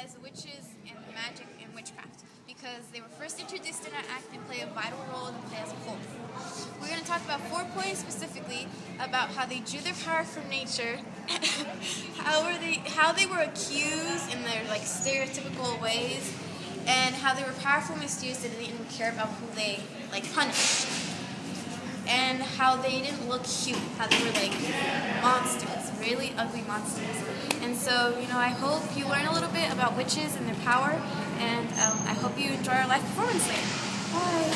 as the witches and the magic and witchcraft, because they were first introduced in our act and play a vital role in the play as a whole. We're going to talk about 4 points specifically about how they drew their power from nature, how they were accused in their stereotypical ways, and how they were powerful, mysterious, and they didn't care about who they punished, and how they didn't look cute, how they were monsters, really ugly monsters. And so, I hope you learn a little bit about witches and their power, and I hope you enjoy our live performance later. Bye!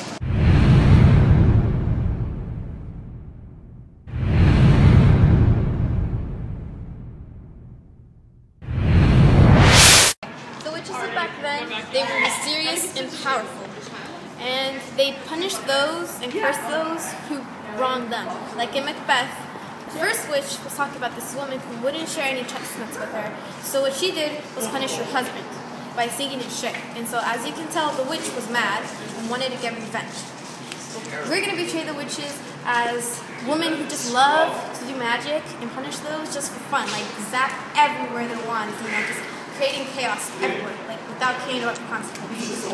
The witches of back then, they were mysterious and powerful. And they punished those and cursed those who wronged them. Like in Macbeth, the first witch was talking about this woman who wouldn't share any chestnuts with her. So what she did was punish her husband by sinking his ship. And so as you can tell, the witch was mad and wanted to get revenge. We're going to portray the witches as women who just love to do magic and punish those just for fun. Zap everywhere they want, just creating chaos everywhere, without caring about the consequences.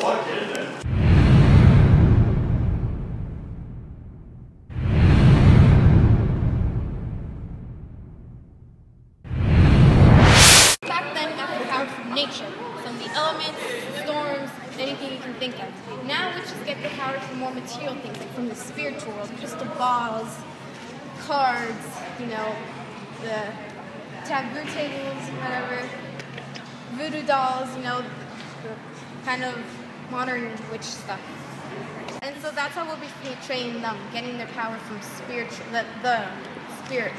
Nature, from the elements, storms, anything you can think of. Now witches get their power from more material things, from the spiritual world, crystal balls, cards, the taboo tables, whatever, voodoo dolls, the kind of modern witch stuff. And so that's how we'll be portraying them, getting their power from the spirit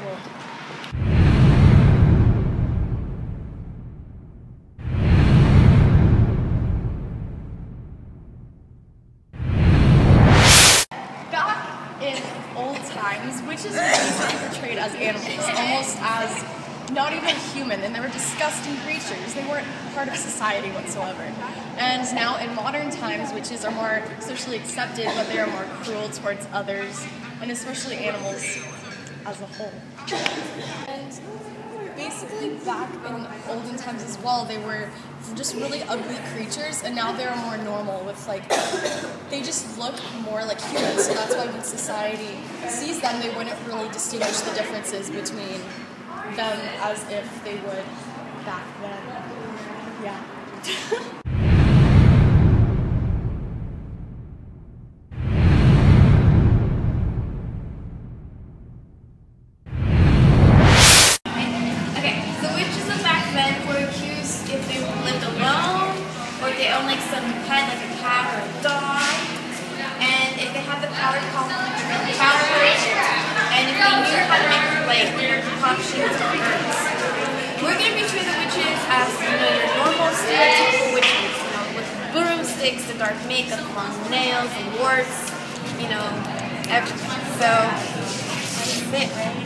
world. In old times, witches were usually portrayed as animals, almost as not even human, and they were disgusting creatures. They weren't part of society whatsoever. And now in modern times, witches are more socially accepted, but they are more cruel towards others, and especially animals as a whole. And basically back in olden times as well, they were just really ugly creatures, and now they're more normal with they just look more like humans. So that's why when society sees them, they wouldn't really distinguish the differences between them as if they would back then. Yeah. Or they own some pet, like a cat or a dog, and if they have the power to call power, and if they knew how to make concoctions or herbs. We're going to be treating the witches as your normal stereotypical witches, with broomsticks, the dark makeup, long nails, and warts, everything. So that's it, right?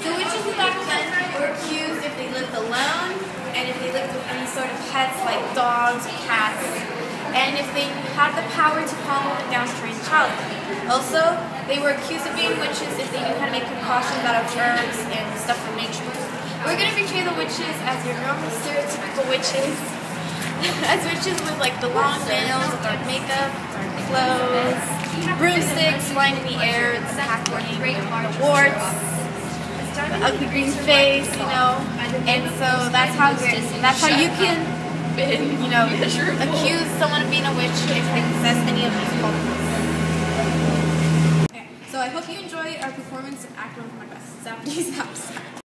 So witches back then were accused if they lived alone, and if they lived with any sort of pets like dogs or cats, and if they had the power to calm women down during childhood. Also, they were accused of being witches if they knew how to make concoctions out of herbs and stuff from nature. We're going to portray the witches as your normal stereotypical witches, as witches with the long nails, the dark makeup, dark clothes, broomsticks flying in the air, the cackling, the warts, the ugly green face, and so that's how you can, accuse someone of being a witch if they possess any of these qualities. Okay, so I hope you enjoy our performance of Act 1 of my best. Zap.